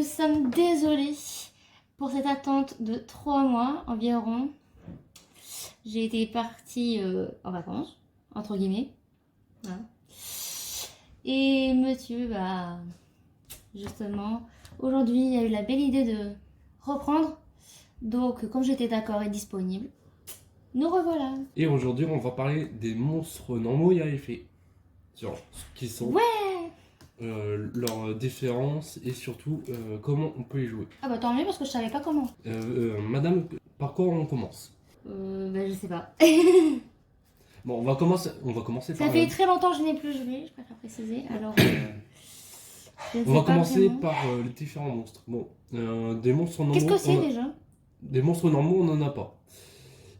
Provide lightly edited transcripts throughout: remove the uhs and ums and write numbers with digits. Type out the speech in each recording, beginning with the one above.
nous sommes désolés pour cette attente de 3 mois environ. J'ai été partie en vacances, entre guillemets. Voilà. Et monsieur, justement, aujourd'hui, il a eu la belle idée de reprendre. Donc, comme j'étais d'accord et disponible, nous revoilà. Et aujourd'hui, on va parler des monstres normaux et à effet. Sur ce qui sont, leurs différences et surtout comment on peut les jouer. Ah bah tant mieux parce que je savais pas comment. Madame, par quoi on commence? Je sais pas. Bon, on va commencer Ça par... fait très longtemps que je n'ai plus joué, je préfère préciser. Alors, on va commencer par les différents monstres. Bon, des monstres normaux... Qu'est-ce que c'est déjà? Des monstres normaux, on n'en a pas.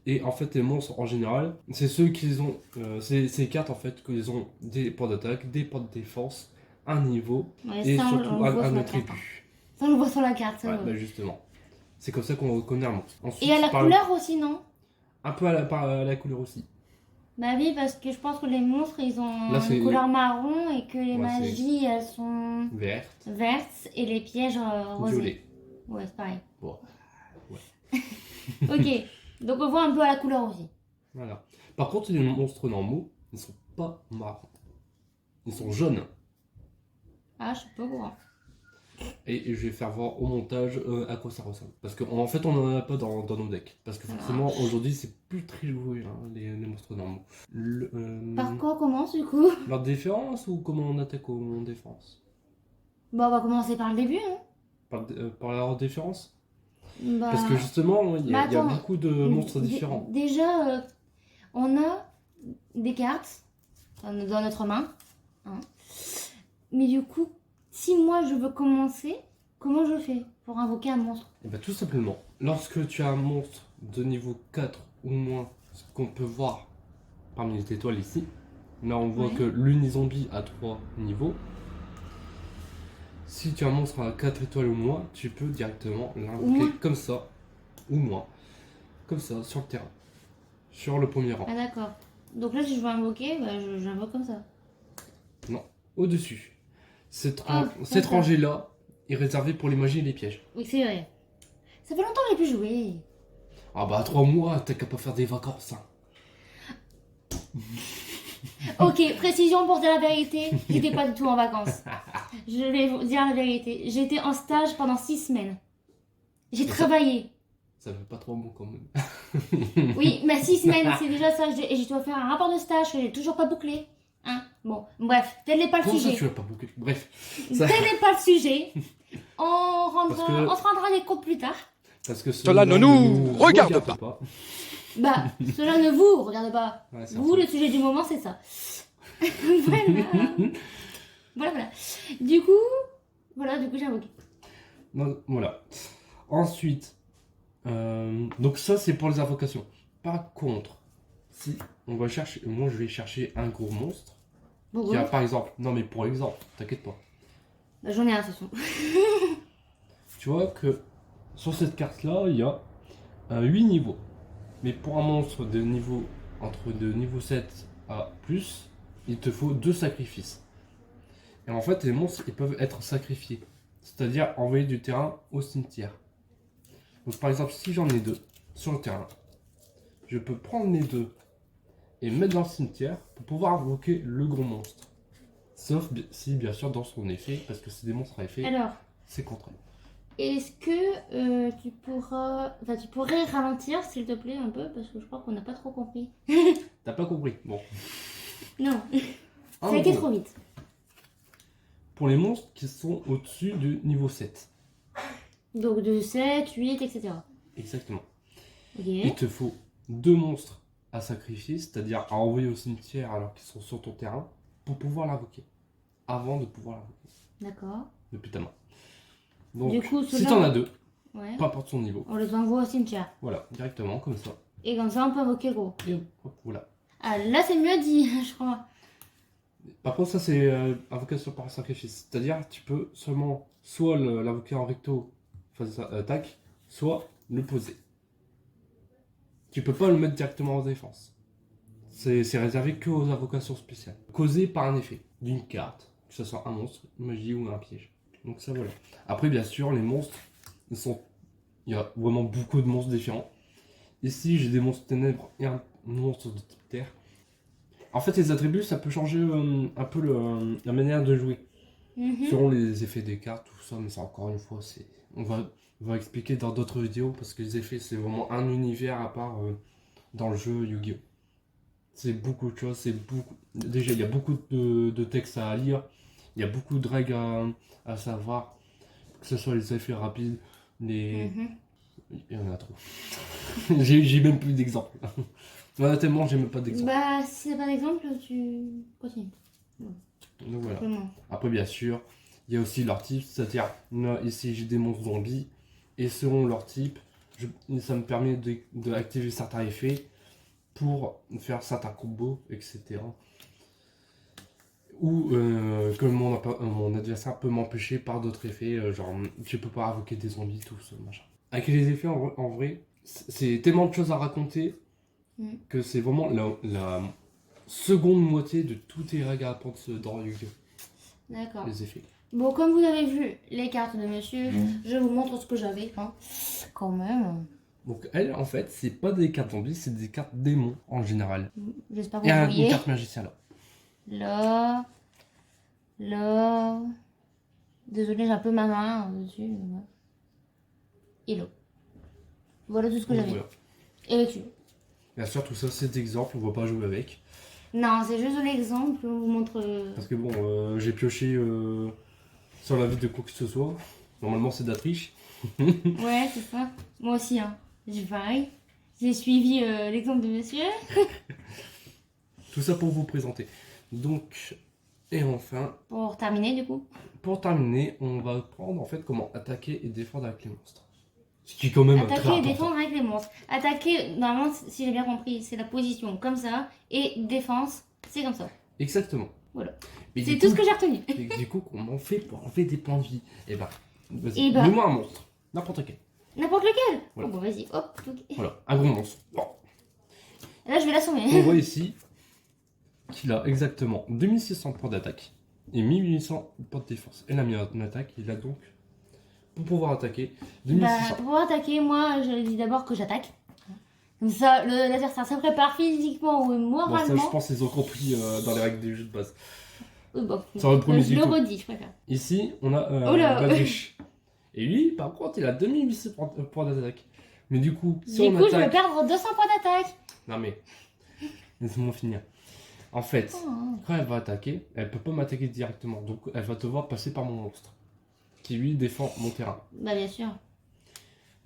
Et en fait, les monstres en général, c'est ceux qui ont... ces cartes en fait, qu'ils ont des points d'attaque, des points de défense, un niveau, et ça, surtout un attribut. Ça, on le voit sur la carte. Ouais, bah justement. C'est comme ça qu'on reconnaît un monstre. Ensuite, et à la couleur aussi, non? Un peu à la couleur aussi. Bah oui, parce que je pense que les monstres, ils ont Là, une couleur marron et que les Ouais, magies, elles sont vertes et les pièges rosés. violet. Ouais, c'est pareil. Bon. Ouais. Ok, donc on voit un peu à la couleur aussi. Voilà. Par contre, les monstres normaux, ils sont pas marrons. Ils sont jaunes. Ah, je suis pas au courant. Et je vais faire voir au montage à quoi ça ressemble. Parce qu'en fait, on n'en a pas dans nos decks. Parce que forcément, aujourd'hui, c'est plus très joué, hein, les monstres normaux. Par quoi on commence du coup? Leur différence ou comment on attaque ou on défense? Bon, on va commencer par le début, hein. Par leur différence? Bah... Parce que justement, il y a beaucoup de monstres différents. Déjà, on a des cartes dans notre main. Hein. Mais du coup, si moi je veux commencer, comment je fais pour invoquer un monstre? Et bah, tout simplement, lorsque tu as un monstre de niveau 4 ou moins, ce qu'on peut voir parmi les étoiles ici, là on voit que l'unizombie a 3 niveaux. Si tu as un monstre à 4 étoiles ou moins, tu peux directement l'invoquer comme ça, ou moins, comme ça, sur le terrain, sur le premier rang. Ah d'accord. Donc là, si je veux invoquer, j'invoque comme ça. Non, au-dessus. Cette rangée-là est réservée pour les magies et les pièges. Oui, c'est vrai. Ça fait longtemps que j'ai plus joué. Ah bah 3 mois, t'as qu'à pas faire des vacances. Hein. Ok, précision pour dire la vérité, j'étais pas du tout en vacances. Je vais vous dire la vérité. J'étais en stage pendant 6 semaines. J'ai travaillé. Ça fait pas 3 mois quand même. Oui, mais 6 semaines, c'est déjà ça. Et je dois faire un rapport de stage que j'ai toujours pas bouclé. Hein, bon, bref, tel n'est pas le sujet. Ça, tu l'as pas bouclé. Bref. Tel n'est pas le sujet. On se rendra des comptes plus tard. Parce que cela ne nous regarde pas. Bah, cela ne vous regarde pas. Ouais, vous, le sujet du moment, c'est ça. Voilà. Du coup, j'ai invoqué. Voilà. Ensuite, donc ça, c'est pour les invocations. Par contre, si on va chercher, moi je vais chercher un gros monstre. Qui a, par exemple, non mais pour exemple, t'inquiète pas. Bah, j'en ai un, de toute façon. Tu vois que sur cette carte-là, il y a 8 niveaux. Mais pour un monstre de niveau niveau 7 à plus, il te faut 2 sacrifices. Et en fait, les monstres, ils peuvent être sacrifiés. C'est-à-dire envoyer du terrain au cimetière. Donc par exemple, si j'en ai 2 sur le terrain, je peux prendre mes 2 et mettre dans le cimetière pour pouvoir invoquer le gros monstre. Sauf si, bien sûr, dans son effet, parce que c'est des monstres à effet, c'est contraire. Est-ce que tu pourrais ralentir, s'il te plaît, un peu, parce que je crois qu'on n'a pas trop compris. T'as pas compris? Bon. Non, ça a été trop vite. Pour les monstres qui sont au-dessus du niveau 7. Donc de 7, 8, etc. Exactement. Okay. Il te faut 2 monstres à sacrifier, c'est-à-dire à envoyer au cimetière alors qu'ils sont sur ton terrain, pour pouvoir l'invoquer. Avant de pouvoir l'invoquer. D'accord. Depuis ta main. Donc, du coup, si t'en as 2, peu importe son niveau. On les envoie au cimetière. Voilà, directement, comme ça. Et comme ça, on peut invoquer gros. Et hop, voilà. Ah, là, c'est mieux dit, je crois. Par contre, ça, c'est invocation par sacrifice. C'est-à-dire, tu peux seulement soit l'invoquer en recto, face à attaque, soit le poser. Tu peux pas le mettre directement en défense. C'est réservé que aux invocations spéciales. Causé par un effet d'une carte, que ce soit un monstre, une magie ou un piège. Donc ça voilà. Après bien sûr les monstres, il y a vraiment beaucoup de monstres différents. Ici j'ai des monstres ténèbres et un monstre de type terre. En fait les attributs ça peut changer un peu la manière de jouer. Selon les effets des cartes, tout ça, mais ça encore une fois on va expliquer dans d'autres vidéos parce que les effets c'est vraiment un univers à part dans le jeu Yu-Gi-Oh! C'est beaucoup de choses, déjà il y a beaucoup de textes à lire, il y a beaucoup de règles à savoir, que ce soit les effets rapides, il y en a trop. j'ai même plus d'exemples. Tellement j'ai même pas d'exemples. Bah, si t'as pas d'exemple, tu continues. Donc voilà. Après bien sûr, il y a aussi leur type, c'est-à-dire là ici j'ai des monstres zombies, et selon leur type, ça me permet d'activer certains effets pour faire certains combos, etc. Ou que mon adversaire peut m'empêcher par d'autres effets, genre je peux pas invoquer des zombies, tout ça, machin. Avec les effets, en vrai, c'est tellement de choses à raconter que c'est vraiment la seconde moitié de toutes les règles à apprendre dans Yu-Gi-Oh! D'accord. Les effets. Bon, comme vous avez vu les cartes de monsieur, je vous montre ce que j'avais, hein. Quand même. Donc elle, en fait, c'est pas des cartes zombies, c'est des cartes démons en général. J'espère que Et vous une voyez. carte magicien là. Là. Désolée, j'ai un peu ma main dessus. Mais ouais. Et là. Voilà tout ce que Donc, j'avais. voilà. Et le tuyau. Bien sûr, tout ça, c'est d'exemple, on va pas jouer avec. Non, c'est juste l'exemple, on vous montre. Parce que bon, j'ai pioché sans l'avis de quoi que ce soit. Normalement, c'est de la triche. Ouais, c'est ça. Moi aussi, hein. J'ai pareil. J'ai suivi l'exemple de monsieur. Tout ça pour vous présenter. Donc, et enfin, Pour terminer, du coup. pour terminer, on va prendre en fait comment attaquer et défendre avec les monstres. Ce qui est quand même très Attaquer et important. défendre avec les monstres. Attaquer, normalement, si j'ai bien compris, c'est la position comme ça. Et défense, c'est comme ça. Exactement. Voilà. Et C'est du tout coup- ce que j'ai retenu. Et du coup, comment on fait pour enlever des points de vie? Eh ben, vas-y, Eh ben. mets-moi un monstre. N'importe quel. N'importe lequel. Voilà. Oh, bon, vas-y, hop. Ok. Voilà, un gros monstre. Bon. Là, je vais l'assommer. On voit ici qu'il a exactement 2600 points d'attaque et 1800 points de défense. Et la meilleure attaque, il a donc, pour pouvoir attaquer, Bah, 2600. pour pouvoir attaquer, moi, je dis d'abord que j'attaque. Comme ça, l'adversaire se prépare physiquement ou Bon, ça, moralement. je pense qu'ils ont compris dans les règles du jeu de base. Bon, Ça va le premier je le du tout. redis, je préfère. Ici, on a Oh là. Bagrish. Et lui, par contre, il a 2800 points d'attaque. Mais du coup, si Du on coup, je vais attaque... perdre 200 points d'attaque. Non mais, laisse-moi finir. En fait, Oh. quand elle va attaquer, elle peut pas m'attaquer directement. Donc, elle va devoir passer par mon monstre, qui lui défend mon terrain. Bah, bien sûr.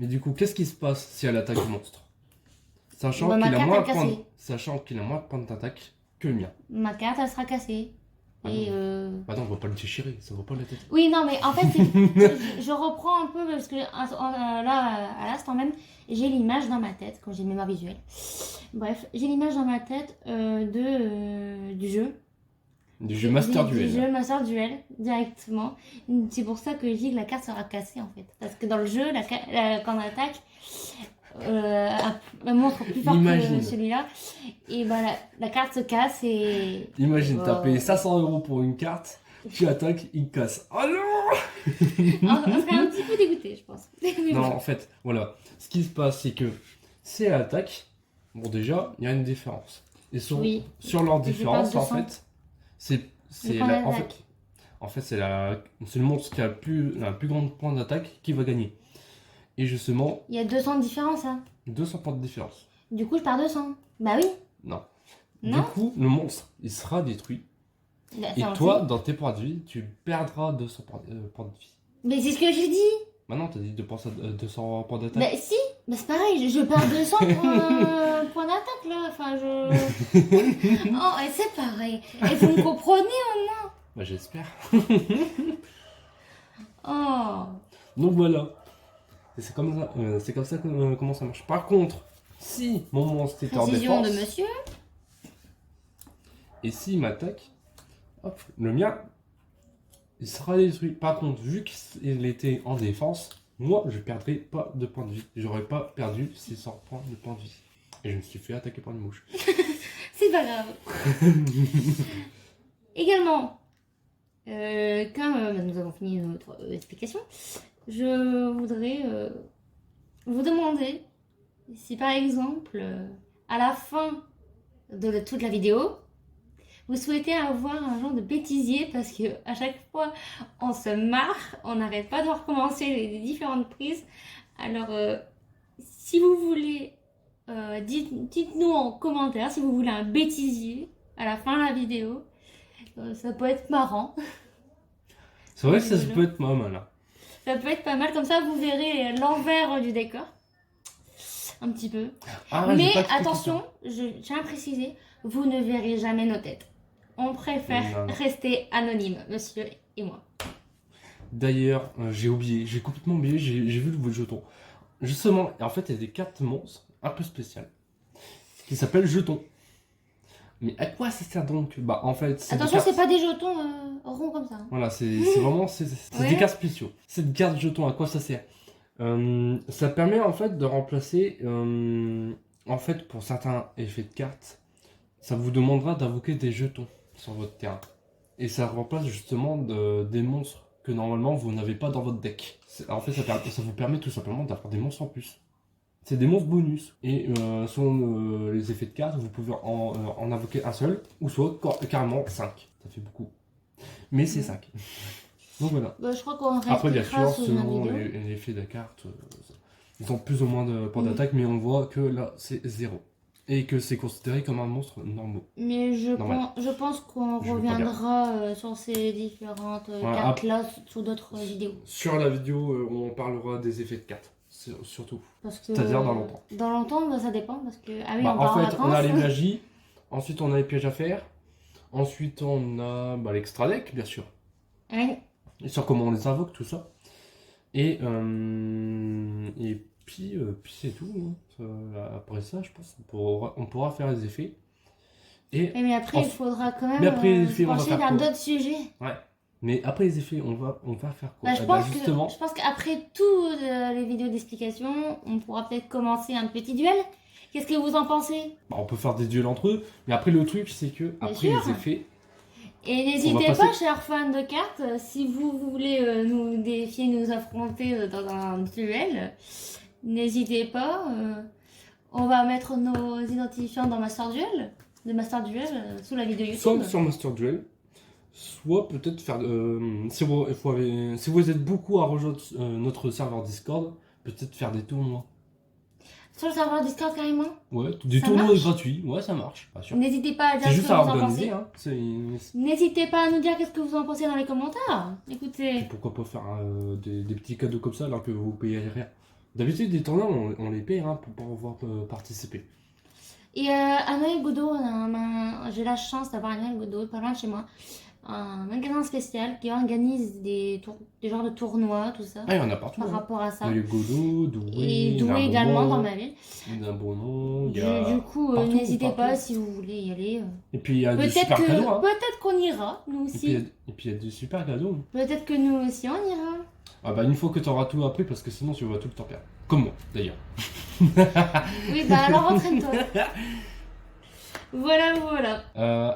Mais du coup, qu'est-ce qui se passe si elle attaque le monstre? Sachant Bah, ma qu'il a carte, moins elle de points cassée. sachant qu'il a moins de points d'attaque que le mien. Ma carte, elle sera cassée. Ah Et Bah non, on va pas le déchirer, ça va pas la tête. Oui, non, mais en fait, je reprends un peu parce que là, à l'instant même, j'ai l'image dans ma tête, quand j'ai une mémoire visuelle. Bref, j'ai l'image dans ma tête du jeu. Du jeu Master Du Duel. jeu Master Duel, directement. C'est pour ça que je dis que la carte sera cassée, en fait. Parce que dans le jeu, quand on attaque, un monstre plus fort Imagine. que celui-là, et bah, la carte se casse et... Imagine, t'as Oh. payé 500 € pour une carte, tu attaques, il casse. Oh non! On serait un petit peu dégoûté, je pense. Mais Non, bon. en fait, voilà. Ce qui se passe, c'est que si elle attaque, bon, déjà, il y a une différence. Et sur, Oui. sur leur Et je différence, parle en de fait, c'est Le point la- en d'attaque. fait, c'est le monstre qui a la plus grande point d'attaque qui va gagner. Et justement, Il y a 200 de différence, hein. 200 points de différence. Du coup, je pars 200. Bah oui. Non. Non. Du coup, le monstre, il sera détruit. Bah, Et ça, on le toi, sait. dans tes points de vie, tu perdras 200 points de vie. Mais c'est ce que j'ai dit. Maintenant, t'as dit de penser à 200 points d'attaque. Bah si. Bah c'est pareil, je perds 200 points d'attaque, là. Enfin, je... Oh, et c'est pareil. Et vous me comprenez? Bah, j'espère. Oh. Donc voilà. Et c'est comme ça comment ça marche. Par contre, si mon monstre est en Précision défense, de monsieur. et s'il m'attaque, hop, le mien, il sera détruit. Par contre, vu qu'il était en défense, moi, je perdrai pas de points de vie. J'aurais pas perdu 600 points de points de vie. Et je me suis fait attaquer par une mouche. C'est pas grave. Également, Comme nous avons fini notre explication, je voudrais vous demander si par exemple, à la fin de toute la vidéo, vous souhaitez avoir un genre de bêtisier parce que à chaque fois on se marre, on n'arrête pas de recommencer les différentes prises. Alors, si vous voulez, dites-nous en commentaire si vous voulez un bêtisier à la fin de la vidéo. Ça peut être marrant. C'est vrai que ça peut être pas mal. Hein. Ça peut être pas mal, comme ça vous verrez l'envers du décor. Un petit peu. Ah, mais attention, je tiens à préciser, vous ne verrez jamais nos têtes. On préfère rester anonyme, monsieur et moi. D'ailleurs, j'ai complètement oublié, j'ai vu le jeton. Justement, en fait, il y a des cartes monstres un peu spéciales qui s'appellent jetons. Mais à quoi ça sert donc? Bah, en fait, attention, c'est pas des jetons ronds comme ça. Voilà, c'est vraiment des cartes spéciaux. Cette carte jeton, à quoi ça sert? Ça permet en fait de remplacer, en fait, pour certains effets de cartes, ça vous demandera d'invoquer des jetons sur votre terrain. Et ça remplace justement des monstres que normalement vous n'avez pas dans votre deck. En fait, ça vous permet tout simplement d'avoir des monstres en plus. C'est des monstres bonus. Et selon les effets de cartes, vous pouvez en invoquer un seul, ou soit carrément 5. Ça fait beaucoup. Mais c'est 5. Donc voilà. Bah, je crois qu'on après, bien sûr, sur selon l'effet de la carte, ils ont plus ou moins de points d'attaque, mais on voit que là, c'est 0. Et que c'est considéré comme un monstre normal. Mais je pense qu'on reviendra sur ces différentes cartes-là sur d'autres vidéos. Sur la vidéo, on parlera des effets de cartes, surtout. C'est-à-dire dans longtemps. Dans longtemps, bah, ça dépend, parce que... Ah oui, bah, en fait, on a les magies, ensuite on a les pièges à faire, ensuite on a l'extra deck, bien sûr. Oui. Et sur comment on les invoque, tout ça. Et puis c'est tout. Hein. Après ça, je pense on pourra faire les effets. Mais après, il faudra quand même se pencher vers d'autres sujets. Ouais. Mais après les effets, on va faire quoi? Bah, je pense qu'après toutes les vidéos d'explication, on pourra peut-être commencer un petit duel. Qu'est-ce que vous en pensez? Bah, on peut faire des duels entre eux. Mais après, le truc, c'est que après les effets... Et n'hésitez pas, chers fans de cartes, si vous voulez nous défier, nous affronter dans un duel, n'hésitez pas. On va mettre nos identifiants dans Master Duel, sous la vidéo YouTube. Soit sur Master Duel, soit peut-être faire... si vous êtes beaucoup à rejoindre notre serveur Discord, peut-être faire des tournois. Sur le serveur Discord carrément? Ouais, des tournois gratuits, ouais ça marche, pas sûr. N'hésitez pas à dire ce que vous en pensez. Hein. N'hésitez pas à nous dire qu'est-ce que vous en pensez dans les commentaires. Écoutez. Et pourquoi pas faire des petits cadeaux comme ça alors que vous payez rien. D'habitude des tournois on les paye pour pouvoir participer. Et à Noël Godot, j'ai la chance d'avoir un Noël Godot pas loin de chez moi. Un magasin spécial qui organise des genres de tournois, tout ça. Ah, il y en a partout. Par rapport à ça. Il y a Godot, Douai. Et Douai également dans ma ville. D'un bon nom. Du coup, n'hésitez pas si vous voulez y aller. Et puis il y a des super cadeaux. Hein. Peut-être qu'on ira, nous aussi. Et puis il y a des super cadeaux. Peut-être que nous aussi on ira. Ah bah une fois que tu auras tout appris, parce que sinon tu vas tout le temps perdre. Comme moi, d'ailleurs. Oui, bah alors entraîne-toi. Voilà.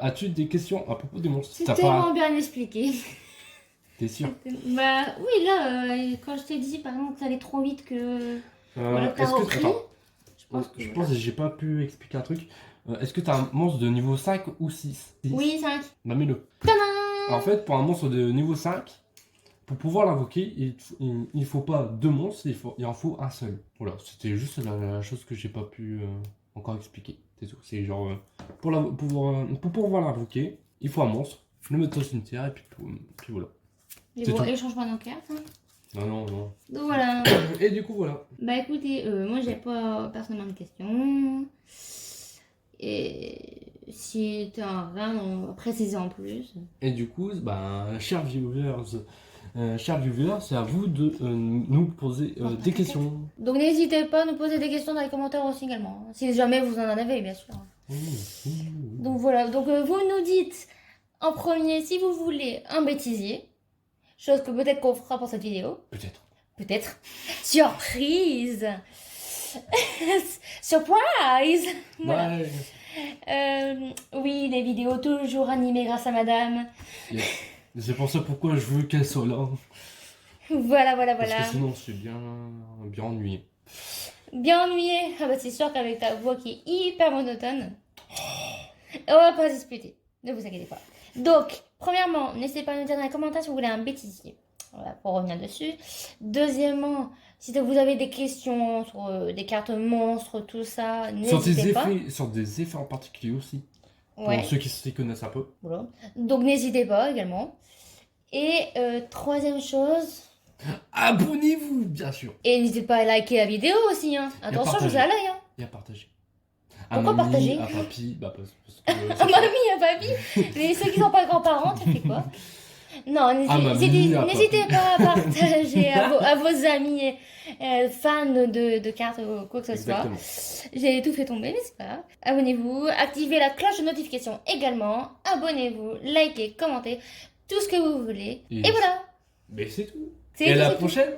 As-tu des questions à propos des monstres? C'est tellement bien expliqué. T'es sûr? Bah oui, là, quand je t'ai dit par exemple que ça allait trop vite que... t'as repris. Je pense que j'ai pas pu expliquer un truc. Est-ce que t'as un monstre de niveau 5 ou 6? Oui, 5. Bah mets-le. En fait, pour un monstre de niveau 5, pour pouvoir l'invoquer, il faut pas 2 monstres, il en faut un seul. Voilà, c'était juste la chose que j'ai pas pu encore expliquer. C'est tout. C'est genre, pour pouvoir l'invoquer, il faut un monstre, le mettre au cimetière et puis voilà. Et bon, et change pas nos cartes. Hein. Non. Donc voilà. Et du coup, voilà. Bah écoutez, moi j'ai pas personnellement de questions. Et si tu as rien à préciser en plus. Et du coup, bah, chers viewers, c'est à vous de nous poser des questions. Donc n'hésitez pas à nous poser des questions dans les commentaires aussi également. Si jamais vous en avez, bien sûr. Donc voilà, donc vous nous dites en premier si vous voulez un bêtisier. Chose que peut-être qu'on fera pour cette vidéo. Peut-être. Surprise. Surprise. Voilà. Ouais. Oui, les vidéos toujours animées grâce à madame. Yes. Et c'est pour ça pourquoi je veux qu'elle soit là. Voilà, voilà, Parce voilà. que sinon, c'est bien ennuyé. Bien ennuyé. Ah bah c'est sûr qu'avec ta voix qui est hyper monotone, on va pas se disputer. Ne vous inquiétez pas. Donc, premièrement, n'hésitez pas à nous dire dans les commentaires si vous voulez un bêtisier. Voilà, pour revenir dessus. Deuxièmement, si vous avez des questions sur des cartes monstres, tout ça, Sur n'hésitez pas. sur des effets en particulier aussi. Ouais. Pour ceux qui s'y connaissent un peu. Voilà. Donc n'hésitez pas également. Et troisième chose, Abonnez-vous, bien sûr. et n'hésitez pas à liker la vidéo aussi. Hein. Attention, je vous ai à l'œil. Hein. Et à partager. Pourquoi partager À papy, bah parce que... À mamie, à papy. Mais ceux qui sont pas grands-parents, tu fais quoi? Non, mamie, à n'hésitez papy. pas à partager à vos amis fans de cartes ou quoi que ce Exactement. soit. J'ai tout fait tomber, mais c'est pas grave. Abonnez-vous, activez la cloche de notification également. Abonnez-vous, likez, commentez, tout ce que vous voulez. Et Et voilà. Mais c'est tout. C'est Et à tout, la c'est tout. prochaine.